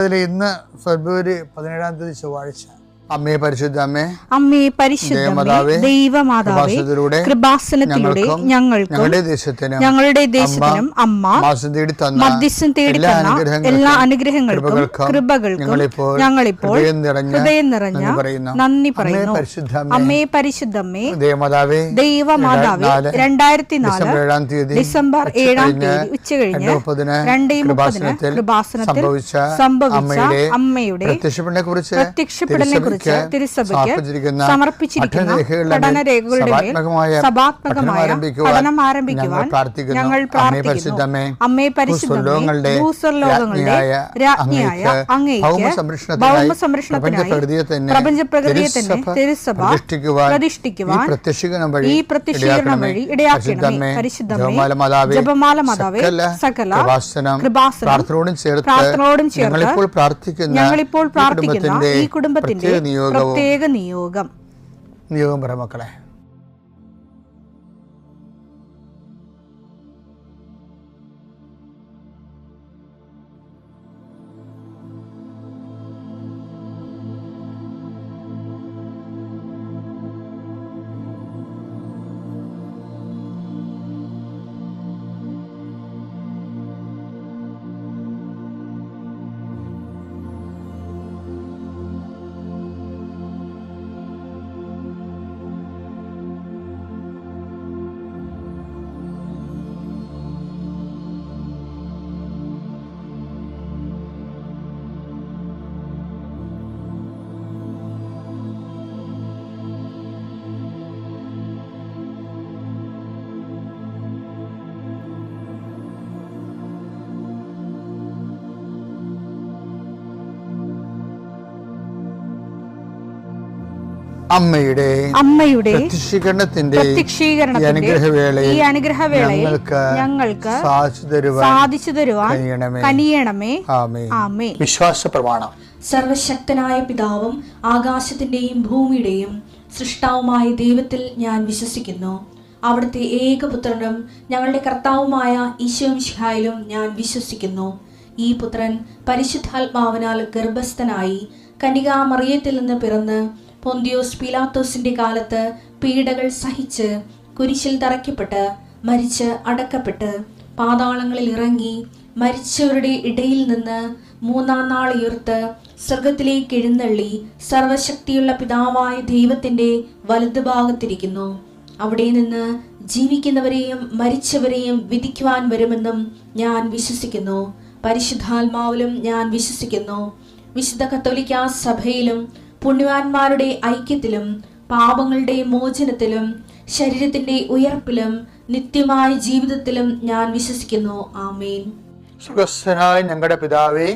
ഇന്ന് ഫെബ്രുവരി 17 ചൊവ്വാഴ്ച. അമ്മേ പരിശുദ്ധ അമ്മേ, അമ്മേ പരിശുദ്ധ ദൈവമാതാവേ, കൃപാസനത്തിലൂടെ ഞങ്ങൾക്കും ഞങ്ങളുടെ ദേശത്തിനും അമ്മ മധ്യസ്ഥം തേടി തന്ന എല്ലാ അനുഗ്രഹങ്ങൾക്കും കൃപകൾക്കും ഞങ്ങളിപ്പോൾ ഹൃദയം നിറഞ്ഞ നന്ദി പറയുന്നു. അമ്മേ പരിശുദ്ധമ്മേ ദൈവമാതാവേ, 2004 ഡിസംബർ 7 ഉച്ചകഴിഞ്ഞ് 2:30 കൃപാസനത്തിൽ സംഭവിച്ച അമ്മയുടെ പ്രത്യക്ഷപ്പെടലിനെ കുറിച്ച് തിരുസഭയ്ക്ക് സമർപ്പിച്ചിരിക്കുന്ന പഠനരേഖകളുടെ മേൽ സഭാത്മകമായ പഠനം ആരംഭിക്കുവാൻ ഞങ്ങൾ പ്രാർത്ഥിക്കുന്നു. അമ്മേ പരിശുദ്ധമേ, ഭൂസ്വർലോകങ്ങളുടെ രാജ്ഞിയായ അങ്ങേയ്ക്ക് ഭൗമസംരക്ഷണത്തിനായി പ്രപഞ്ചപ്രകൃതിയെ തന്നെ തിരുസഭ പ്രതിഷ്ഠിക്കുവാൻ ഈ പ്രത്യക്ഷീകരണം വഴി ഇടയാക്കണമേ. പരിശുദ്ധമേ, ജപമാല മാതാവേ, സകല കൃപാസനം പ്രാർത്ഥനയോടും ചേർത്ത് ഞങ്ങളിപ്പോൾ പ്രാർത്ഥിക്കുന്ന ഈ കുടുംബത്തിന്റെ പ്രത്യേക നിയോഗം പറ മക്കളെ. അമ്മയുടെ പ്രത്യക്ഷീകരണത്തിന്റെ ഈ അനുഗ്രഹവേളയിൽ ഞങ്ങൾക്ക് സാധിച്ചു തരുവാൻ കനിയണമേ. ആമേൻ. വിശ്വാസ പ്രമാണം. സർവശക്തനായ പിതാവും ആകാശത്തിന്റെയും ഭൂമിയുടെയും സൃഷ്ടാവുമായ ദൈവത്തിൽ ഞാൻ വിശ്വസിക്കുന്നു. അവിടുത്തെ ഏകപുത്രനും ഞങ്ങളുടെ കർത്താവുമായ ഈശോമിശിഹായിലും ഞാൻ വിശ്വസിക്കുന്നു. ഈ പുത്രൻ പരിശുദ്ധാത്മാവിനാൽ ഗർഭസ്ഥനായി കന്യകാമറിയത്തിൽ നിന്ന് പിറന്ന് പൊന്തിയോസ് പീലാത്തോസിന്റെ കാലത്ത് പീഡകൾ സഹിച്ച് കുരിശിൽ തറയ്ക്കപ്പെട്ട് മരിച്ച് അടക്കപ്പെട്ട് പാതാളങ്ങളിൽ ഇറങ്ങി മരിച്ചവരുടെ ഇടയിൽ നിന്ന് 3-ാം നാൾ ഉയർത്ത് സ്വർഗത്തിലേക്ക് എഴുന്നള്ളി സർവശക്തിയുള്ള പിതാവായ ദൈവത്തിന്റെ വലതുഭാഗത്തിരിക്കുന്നു. അവിടെ നിന്ന് ജീവിക്കുന്നവരെയും മരിച്ചവരെയും വിധിക്കുവാൻ വരുമെന്നും ഞാൻ വിശ്വസിക്കുന്നു. പരിശുദ്ധാത്മാവിലും ഞാൻ വിശ്വസിക്കുന്നു. വിശുദ്ധ കത്തോലിക്കാ സഭയിലും പുണ്യവാന്മാരുടെ ഐക്യത്തിലും പാപങ്ങളുടെ മോചനത്തിലും ശരീരത്തിന്റെ ഉയർപ്പിലും നിത്യമായ ജീവിതത്തിലും ഞാൻ വിശ്വസിക്കുന്നു. ആമേൻ. സുഖസ്ഥനായ ഞങ്ങളുടെ പിതാവേ,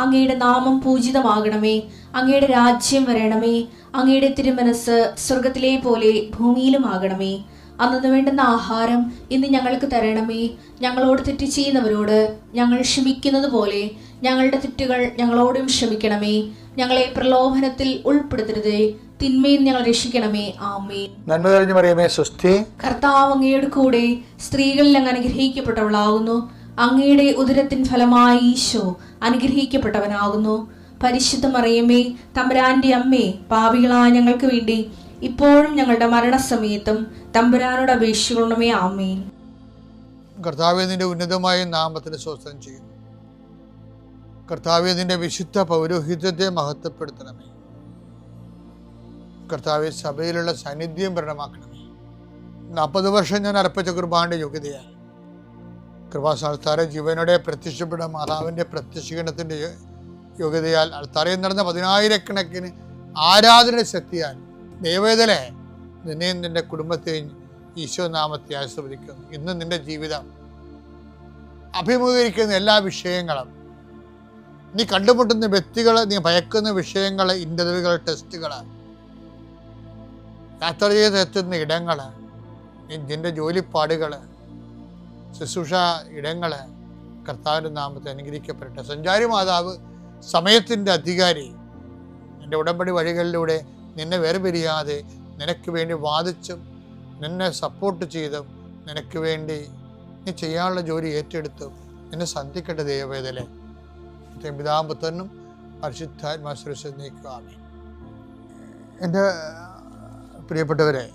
അങ്ങയുടെ നാമം പൂജിതമാകണമേ. അങ്ങയുടെ രാജ്യം വരണമേ. അങ്ങയുടെ തിരുമനസ് സ്വർഗത്തിലെ പോലെ ഭൂമിയിലുമാകണമേ. അന്നു വേണ്ടുന്ന ആഹാരം ഇന്ന് ഞങ്ങൾക്ക് തരണമേ. ഞങ്ങളോട് തെറ്റ് ചെയ്യുന്നവരോട് ഞങ്ങൾ ക്ഷമിക്കുന്നത് പോലെ ഞങ്ങളുടെ തെറ്റുകൾ ഞങ്ങളോടും ക്ഷമിക്കണമേ. ഞങ്ങളെ പ്രലോഭനത്തിൽ ഉൾപ്പെടുത്തരുതേ, തിന്മയിൽ ഞങ്ങൾ രക്ഷിക്കണമേ. ആമേൻ. നന്മ നിറഞ്ഞ മറിയമേ, സ്വസ്തി. കർത്താവ് അങ്ങയുടെ കൂടെ സ്ത്രീകളിൽ അങ്ങ് അനുഗ്രഹിക്കപ്പെട്ടവളാകുന്നു. അങ്ങയുടെ ഉദരത്തിൻ ഫലമായി ഈശോ അനുഗ്രഹിക്കപ്പെട്ടവനാകുന്നു. പരിശുദ്ധ മറിയമേ, തമ്പുരാന്റെ അമ്മേ, പാപികളായ ഞങ്ങൾക്ക് വേണ്ടി ഇപ്പോഴും ഞങ്ങളുടെ മരണസമയത്തും തമ്പുരാനോട് അപേക്ഷിക്കണമേ. ആമേൻ. കർത്താവേ, നിന്റെ ഉന്നതമായ നാമത്തിന് സ്തോത്രം ചെയ്യുന്നു. കർത്താവേ, നിന്റെ വിശുദ്ധ പൗരോഹിത്യത്തെ മഹത്വപ്പെടുത്തണമേ. കർത്താവേ, സഭയിലുള്ള സാന്നിധ്യം പ്രകടമാക്കണമേ. 40 വർഷം ഞാൻ അർപ്പിച്ച കുർബാനയുടെ യോഗ്യതയാൽ കൃപാസ്ഥാനത്താറെ ജീവനോടെ പ്രത്യക്ഷപ്പെട്ട മാതാവിൻ്റെ പ്രത്യക്ഷീകരണത്തിൻ്റെ യോഗ്യതയാൽ അൾത്താരയിൽ നടന്ന 10,000-കണക്കിന് ആരാധനയുടെ ശക്തിയാൽ ദൈവവേദനെ നിന്നെയും നിന്റെ കുടുംബത്തെയും ഈശോ നാമത്തെ ആശീർവദിക്കുന്നു. ഇന്ന് നിന്റെ ജീവിതം അഭിമുഖീകരിക്കുന്ന എല്ലാ വിഷയങ്ങളും, നീ കണ്ടുമുട്ടുന്ന വ്യക്തികൾ, നീ ഭയക്കുന്ന വിഷയങ്ങൾ, ഇന്റർവ്യൂകൾ, ടെസ്റ്റുകൾ, യാത്ര ചെയ്തെത്തുന്ന ഇടങ്ങൾ, നിന്റെ ജോലിപ്പാടുകൾ, ശുശ്രൂഷ ഇടങ്ങൾ കർത്താവിൻ്റെ നാമത്തെ അനുഗ്രഹിക്കപ്പെടട്ടെ. സഞ്ചാരി മാതാവ്, സമയത്തിൻ്റെ അധികാരി, നിന്റെ ഉടമ്പടി വഴികളിലൂടെ നിന്നെ വേർപിരിയാതെ നിനക്ക് വേണ്ടി വാദിച്ചും നിന്നെ സപ്പോർട്ട് ചെയ്തും നിനക്ക് വേണ്ടി നീ ചെയ്യാനുള്ള ജോലി ഏറ്റെടുത്തും നിന്നെ സന്ധിക്കട്ടെ ദൈവവേദനെ. പിതാവും പുത്രനും പരിശുദ്ധാത്മാശ്രേഷ്ഠ നീക്കുവാമേ. എൻ്റെ പ്രിയപ്പെട്ടവരെ,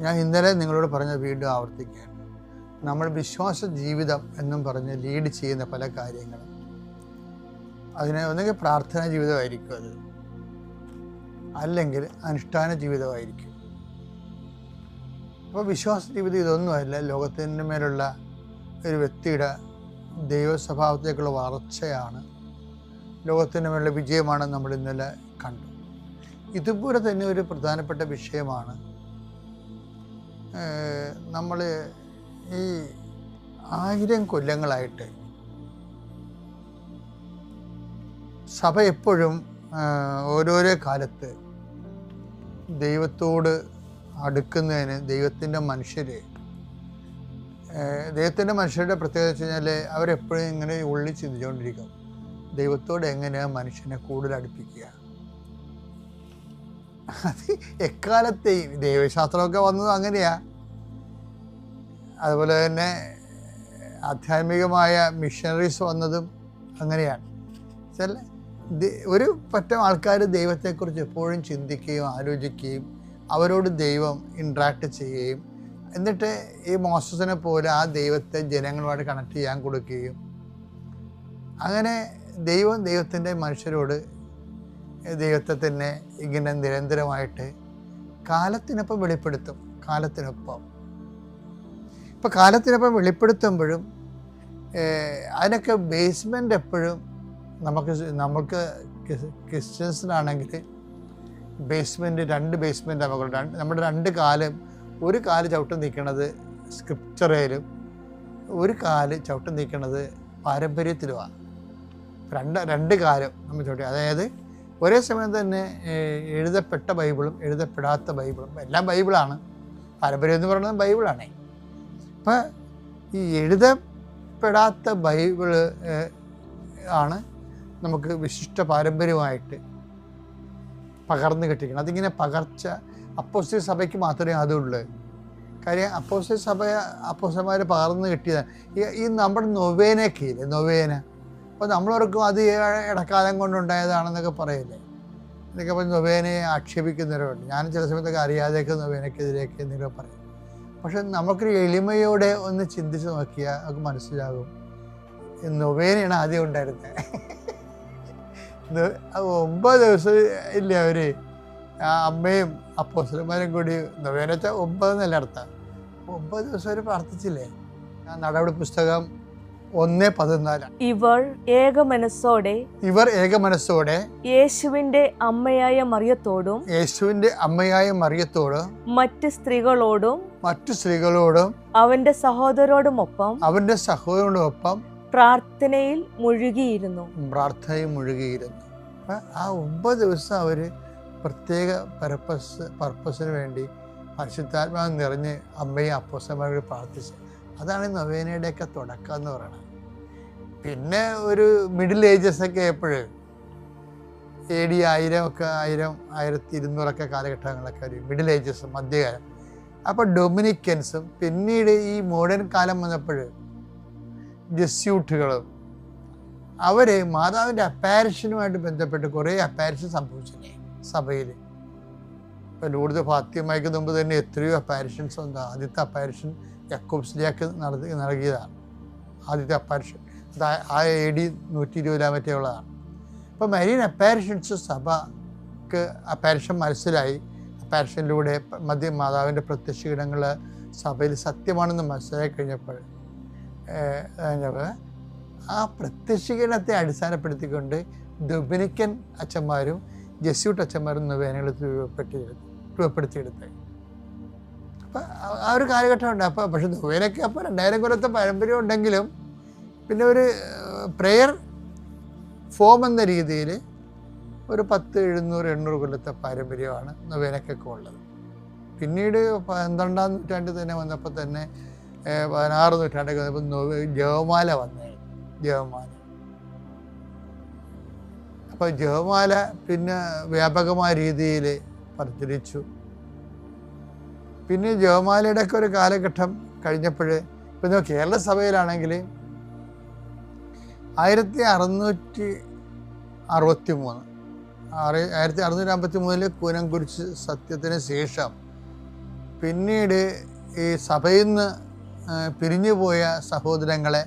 ഞാൻ ഇന്നലെ നിങ്ങളോട് പറഞ്ഞ വീണ്ടും ആവർത്തിക്കുകയാണ്. നമ്മൾ വിശ്വാസ ജീവിതം എന്നും പറഞ്ഞ് ലീഡ് ചെയ്യുന്ന പല കാര്യങ്ങളും, അതിന് ഒന്നുകിൽ പ്രാർത്ഥനാ ജീവിതമായിരിക്കും, അത് അല്ലെങ്കിൽ അനുഷ്ഠാന ജീവിതമായിരിക്കും. അപ്പോൾ വിശ്വാസ ജീവിതം ഇതൊന്നുമല്ല, ലോകത്തിൻ്റെ മേലുള്ള ഒരു വ്യക്തിയുടെ ദൈവസ്വഭാവത്തേക്കുള്ള വളർച്ചയാണ്, ലോകത്തിൻ്റെ മേലുള്ള വിജയമാണ് നമ്മൾ ഇന്നലെ കണ്ടു. ഇതുപോലെ തന്നെ ഒരു പ്രധാനപ്പെട്ട വിഷയമാണ് നമ്മൾ ഈ 1000 കൊല്ലങ്ങളായിട്ട് സഭ എപ്പോഴും ഓരോരോ കാലത്ത് ദൈവത്തോട് അടുക്കുന്നതിന് ദൈവത്തിൻ്റെ മനുഷ്യരുടെ പ്രത്യേകത വെച്ച് കഴിഞ്ഞാൽ അവരെപ്പോഴും ഇങ്ങനെ ഉള്ളിൽ ചിന്തിച്ചുകൊണ്ടിരിക്കും, ദൈവത്തോട് എങ്ങനെയാണ് മനുഷ്യനെ കൂടുതൽ അടുപ്പിക്കുക. അത് എക്കാലത്തെയും ദൈവശാസ്ത്രമൊക്കെ വന്നത് അങ്ങനെയാണ്. അതുപോലെ തന്നെ ആധ്യാത്മികമായ മിഷണറീസ് വന്നതും അങ്ങനെയാണ്. ചില ഒരു പറ്റം ആൾക്കാർ ദൈവത്തെക്കുറിച്ച് എപ്പോഴും ചിന്തിക്കുകയും ആലോചിക്കുകയും അവരോട് ദൈവം ഇൻട്രാക്ട് ചെയ്യുകയും എന്നിട്ട് ഈ മോസസിനെ പോലെ ആ ദൈവത്തെ ജനങ്ങളുമായിട്ട് കണക്ട് ചെയ്യാൻ കൊടുക്കുകയും അങ്ങനെ ദൈവത്തിൻ്റെ മനുഷ്യരോട് ദൈവത്തെ തന്നെ ഇങ്ങനെ നിരന്തരമായിട്ട് കാലത്തിനൊപ്പം വെളിപ്പെടുത്തും. ഇപ്പോൾ കാലത്തിനൊപ്പം വെളിപ്പെടുത്തുമ്പോഴും അതിനൊക്കെ ബേസ്മെൻ്റ് എപ്പോഴും നമുക്ക് ക്രിസ്ത്യൻസിനാണെങ്കിൽ ബേസ്മെൻറ്റ് 2 ബേസ്മെൻറ്റ് നമുക്കുണ്ട്. നമ്മുടെ 2 കാലും, ഒരു കാല് ചവിട്ട് നിൽക്കുന്നത് സ്ക്രിപ്ചറിലും ഒരു കാല് ചവിട്ട് നിൽക്കുന്നത് പാരമ്പര്യത്തിലുമാണ്. രണ്ട് കാലം നമ്മൾ ചവിട്ടി, അതായത് ഒരേ സമയം തന്നെ എഴുതപ്പെട്ട ബൈബിളും എഴുതപ്പെടാത്ത ബൈബിളും, എല്ലാം ബൈബിളാണ്. പാരമ്പര്യം എന്ന് പറയുന്നത് ബൈബിളാണ്. അപ്പം ഈ എഴുതപ്പെടാത്ത ബൈബിള് ആണ് നമുക്ക് വിശിഷ്ട പാരമ്പര്യമായിട്ട് പകർന്നു കിട്ടിക്കണം. അതിങ്ങനെ പകർച്ച അപ്പോസ്തലിക സഭയ്ക്ക് മാത്രമേ അതുള്ളൂ. കാര്യം അപ്പോസ്തലന്മാർ പകർന്നു കിട്ടിയതാണ്. ഈ നമ്മുടെ നൊവേനയൊക്കെ ഇല്ലേ, നൊവേന, അപ്പോൾ നമ്മളോർക്കും അത് ഇടക്കാലം കൊണ്ടുണ്ടായതാണെന്നൊക്കെ പറയില്ലേ. എന്നൊക്കെ പറഞ്ഞ് നൊവേനയെ ആക്ഷേപിക്കുന്നവരുണ്ട്. ഞാൻ ചില സമയത്തൊക്കെ അറിയാതെയൊക്കെ നൊവേനയ്ക്കെതിരെയൊക്കെ എന്നൊക്കെ പറയും. പക്ഷെ നമുക്കൊരു എളിമയോടെ ഒന്ന് ചിന്തിച്ച് നോക്കിയാൽ നമുക്ക് മനസ്സിലാകും, നൊവേനയാണ് ആദ്യം ഉണ്ടായിരുന്നത്. 9 ദിവസം ഇല്ലേ അവർ അമ്മയും അപ്പോസ്തലന്മാരും കൂടി, നൊവേന വെച്ചാൽ 9 എന്നല്ല അർത്ഥം, 9 ദിവസം അവർ പ്രാർത്ഥിച്ചില്ലേ. നടപടി പുസ്തകം 1:14. ഇവർ ഏകമനസ്സോടെ യേശുവിന്റെ അമ്മയായ മറിയത്തോടും മറ്റ് സ്ത്രീകളോടും അവന്റെ സഹോദരോടുമൊപ്പം പ്രാർത്ഥനയിൽ മുഴുകിയിരുന്നു. ആ 9 ദിവസം അവർ പ്രത്യേക പർപ്പസിന് വേണ്ടി പരിശുദ്ധാത്മാവ് നിറഞ്ഞ് അമ്മയും അപ്പോസ്തലന്മാരോട് പ്രാർത്ഥിച്ചു. അതാണ് നൊവേനയുടെയൊക്കെ തുടക്കം എന്ന് പറയുന്നത്. പിന്നെ ഒരു മിഡിൽ ഏജസ് ഒക്കെ എപ്പോഴും AD 1200 കാലഘട്ടങ്ങളൊക്കെ ഒരു മിഡിൽ ഏജസ്, മധ്യകാലം. അപ്പോൾ ഡൊമിനിക്കൻസും പിന്നീട് ഈ മോഡേൺ കാലം വന്നപ്പോൾ ജസ്യൂട്ടുകളും അവർ മാതാവിൻ്റെ അപ്പാരിഷനുമായിട്ട് ബന്ധപ്പെട്ട് കുറേ അപ്പാരിഷൻ സംഭവിച്ചില്ലേ സഭയിൽ. ഇപ്പോൾ ലൂർദ് ഫാത്തിമയ്ക്ക് മുമ്പ് തന്നെ എത്രയോ അപ്പാരിഷൻസ് ഉണ്ട്. ആദ്യത്തെ അപ്പാരിഷൻ യാക്കോബ്സിലേക്ക് നൽകിയതാണ്. ആദ്യത്തെ അപ്പാരിഷൻ അത് AD 120 മറ്റേ ഉള്ളതാണ്. അപ്പോൾ മരീൻ അപ്പാരിഷൻസ് സഭക്ക് അപ്പാരിഷൻ മനസ്സിലായി. അപ്പാരിഷനിലൂടെ മാതാവിൻ്റെ പ്രത്യക്ഷീടങ്ങൾ സഭയിൽ സത്യമാണെന്ന് മനസ്സിലാക്കി കഴിഞ്ഞപ്പോൾ ആ പ്രത്യക്ഷീകരണത്തെ അടിസ്ഥാനപ്പെടുത്തിക്കൊണ്ട് ഡൊമിനിക്കൻ അച്ഛന്മാരും ജസ്യൂട്ട് അച്ഛന്മാരും നൊവേനകൾ രൂപപ്പെടുത്തിയെടുത്ത്. അപ്പം ആ ഒരു കാലഘട്ടം ഉണ്ട്. അപ്പോൾ പക്ഷെ നൊവേനയ്ക്ക് അപ്പോൾ 2000 കൊല്ലത്തെ പാരമ്പര്യം ഉണ്ടെങ്കിലും പിന്നെ ഒരു പ്രെയർ ഫോം എന്ന രീതിയിൽ ഒരു 1000-700-800 കൊല്ലത്തെ പാരമ്പര്യമാണ് നൊവേനയ്ക്കൊക്കെ ഉള്ളത്. പിന്നീട് 12-ാം നൂറ്റാണ്ടിൽ തന്നെ വന്നപ്പോൾ തന്നെ 16 നൂറ്റാണ്ടൊക്കെ വന്നപ്പോൾ ജപമാല വന്നായിരുന്നു. അപ്പോൾ ജപമാല പിന്നെ വ്യാപകമായ രീതിയിൽ പ്രചരിച്ചു. പിന്നെ ജപമാലയുടെ ഒക്കെ ഒരു കാലഘട്ടം കഴിഞ്ഞപ്പോൾ ഇപ്പം കേരള സഭയിലാണെങ്കിൽ 1653 കൂനംകുരിശ് സത്യത്തിന് ശേഷം പിന്നീട് ഈ സഭയിൽ നിന്ന് പിരിഞ്ഞുപോയ സഹോദരങ്ങളെ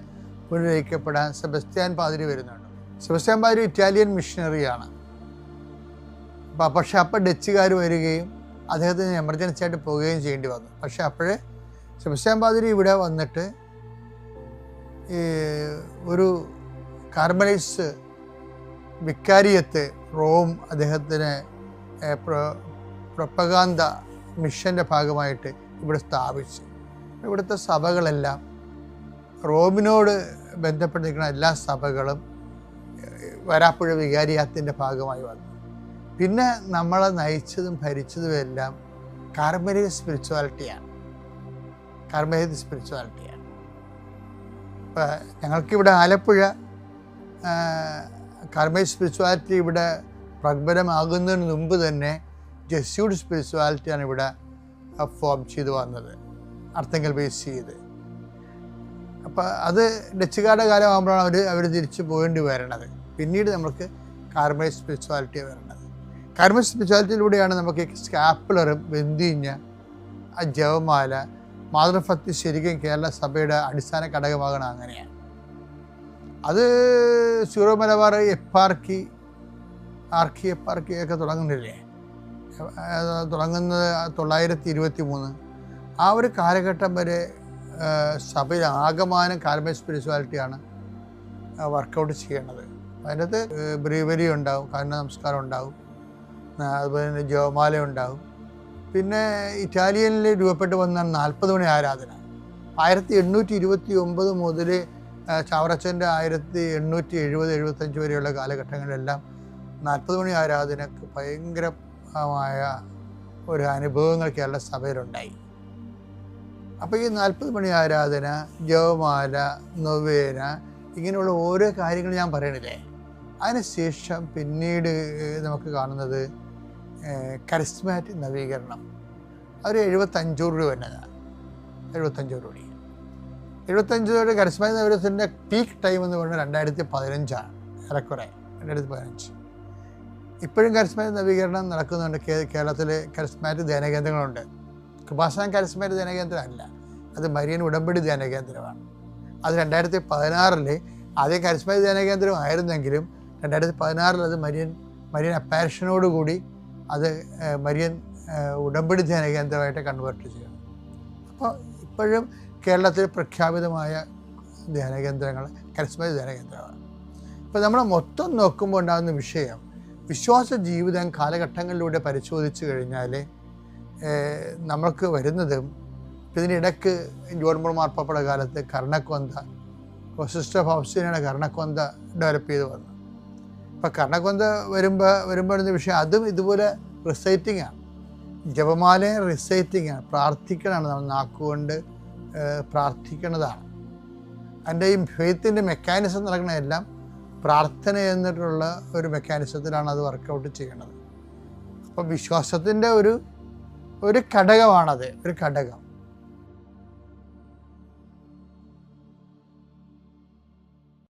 പുനരയിക്കപ്പെടാൻ സെബസ്ത്യാൻ പാതിരി വരുന്നുണ്ട്. സെബസ്ത്യാൻ പാതിരി ഇറ്റാലിയൻ മിഷണറിയാണ്. പക്ഷെ അപ്പോൾ ഡച്ചുകാർ വരികയും അദ്ദേഹത്തിന് എമർജൻസി ആയിട്ട് പോവുകയും ചെയ്യേണ്ടി വന്നു. പക്ഷെ അപ്പോഴേ സെബസ്ത്യാൻ പാതിരി ഇവിടെ വന്നിട്ട് ഈ ഒരു കാർമലൈസ് വിക്കാരിയത്ത് റോം അദ്ദേഹത്തിന് പ്രൊപ്പഗാന്ത മിഷൻ്റെ ഭാഗമായിട്ട് ഇവിടെ സ്ഥാപിച്ചു. ഇവിടുത്തെ സഭകളെല്ലാം റോമിനോട് ബന്ധപ്പെട്ടിരിക്കുന്ന എല്ലാ സഭകളും വരാപ്പുഴ വികാരിയാത്തിൻ്റെ ഭാഗമായി വന്നു. പിന്നെ നമ്മളെ നയിച്ചതും ഭരിച്ചതും എല്ലാം കാർമലൈറ്റ് സ്പിരിച്വാലിറ്റിയാണ്. ഇപ്പം ഞങ്ങൾക്കിവിടെ ആലപ്പുഴ കാർമലൈറ്റ് സ്പിരിച്വാലിറ്റി ഇവിടെ പ്രബലമാകുന്നതിന് മുമ്പ് തന്നെ ജെസ്യൂട്ട് സ്പിരിച്വാലിറ്റിയാണ് ഇവിടെ ഫോം ചെയ്ത് വന്നത്, അർത്തങ്കൽ ബേസ് ചെയ്ത്. അപ്പം അത് ഡച്ചുകാരുടെ കാലമാകുമ്പോഴാണ് അവർ തിരിച്ചു പോകേണ്ടി വരണത്. പിന്നീട് നമുക്ക് കാർമലൈറ്റ് സ്പിരിച്വാലിറ്റി വരണത്. കാർമലൈറ്റ് സ്പിരിച്വാലിറ്റിയിലൂടെയാണ് നമുക്ക് സ്കാപ്പുലറും ബന്ധിഞ്ഞ ആ ജപമാല മാതൃഭക്തി ശരിക്കും കേരള സഭയുടെ അടിസ്ഥാന ഘടകമാകണം. അങ്ങനെയാണ് അത് സീറോ മലബാർ ആർക്കി എപ്പാർക്കിയൊക്കെ തുടങ്ങുന്നില്ലേ, തുടങ്ങുന്നത് 923. ആ ഒരു കാലഘട്ടം വരെ സഭയിൽ ആകമാനം കാർമലൈറ്റ് സ്പിരിച്വാലിറ്റിയാണ് വർക്കൗട്ട് ചെയ്യേണ്ടത്. അതിനകത്ത് ബ്രീവരി ഉണ്ടാവും, കാരുണ്യ നമസ്കാരം ഉണ്ടാവും, അതുപോലെ തന്നെ ജപമാല ഉണ്ടാവും. പിന്നെ ഇറ്റാലിയനിൽ രൂപപ്പെട്ട് വന്ന 40 മണി ആരാധന 1829 മുതൽ ചാവറച്ചൻ്റെ 1870-75 വരെയുള്ള കാലഘട്ടങ്ങളിലെല്ലാം 40 മണി ആരാധനക്ക് ഭയങ്കരമായ ഒരു അനുഭവങ്ങൾ കേരള സഭയിലുണ്ടായി. അപ്പോൾ ഈ 40 മണി ആരാധന, ജപമാല, നൊവേന, ഇങ്ങനെയുള്ള ഓരോ കാര്യങ്ങൾ ഞാൻ പറയണില്ലേ. അതിനുശേഷം പിന്നീട് നമുക്ക് കാണുന്നത് കരിസ്മാറ്റിക് നവീകരണം. ഒരു 75 രൂപ വന്നതാണ്. 75 രൂപ കരിസ്മാറ്റിക് നവീകരണത്തിൻ്റെ പീക്ക് ടൈം എന്ന് പറയുന്നത് 2015 ഏറെക്കുറെ 2015. ഇപ്പോഴും കരിസ്മാറ്റിക് നവീകരണം നടക്കുന്നുണ്ട്. കേരളത്തിൽ കരിസ്മാറ്റിക് ധ്യാനകേന്ദ്രങ്ങളുണ്ട്. കൃപാസന കരിസ്മാറ്റിക് ധ്യാനകേന്ദ്രമല്ല, അത് മരിയൻ ഉടമ്പടി ധ്യാനകേന്ദ്രമാണ്. അത് 2016 ആദ്യം കരിസ്മാറ്റിക് ധ്യാനകേന്ദ്രം ആയിരുന്നെങ്കിലും 2016 അത് മരിയൻ അപ്പാരിഷനോടുകൂടി അത് മരിയൻ ഉടമ്പടി ധ്യാനകേന്ദ്രമായിട്ട് കൺവേർട്ട് ചെയ്യണം. അപ്പോൾ ഇപ്പോഴും കേരളത്തിൽ പ്രഖ്യാപിതമായ ധ്യാനകേന്ദ്രങ്ങൾ കരിസ്മാറ്റിക് ധ്യാനകേന്ദ്രമാണ്. ഇപ്പോൾ നമ്മൾ മൊത്തം നോക്കുമ്പോൾ ഉണ്ടാകുന്ന വിഷയം, വിശ്വാസ ജീവിതം കാലഘട്ടങ്ങളിലൂടെ പരിശോധിച്ച് കഴിഞ്ഞാൽ നമ്മൾക്ക് വരുന്നതും, ഇതിനിടയ്ക്ക് ജോൺ പോൾ മാർപ്പാപ്പയുടെ കാലത്ത് കർണക്കൊന്ത, സിസ്റ്റർ ഫൗസ്റ്റീനയുടെ കർണക്കൊന്ത ഡെവലപ്പ് ചെയ്ത് വന്നു. അപ്പോൾ കർണക്കൊന്ത വരുമ്പോഴുന്ന വിഷയം അതും ഇതുപോലെ റിസൈറ്റിംഗ് ആണ്. ജപമാലയും റിസൈറ്റിംഗ് ആണ്, പ്രാർത്ഥിക്കണമാണ്. നമ്മൾ നാക്കുകൊണ്ട് പ്രാർത്ഥിക്കുന്നതാണ്. അതിൻ്റെ ഈ ഫെയ്ത്തിൻ്റെ മെക്കാനിസം നടക്കുന്നതെല്ലാം പ്രാർത്ഥന എന്നിട്ടുള്ള ഒരു മെക്കാനിസത്തിലാണ് അത് വർക്കൗട്ട് ചെയ്യണത്. അപ്പോൾ വിശ്വാസത്തിൻ്റെ ഒരു ഘടകമാണത്, ഒരു ഘടകം.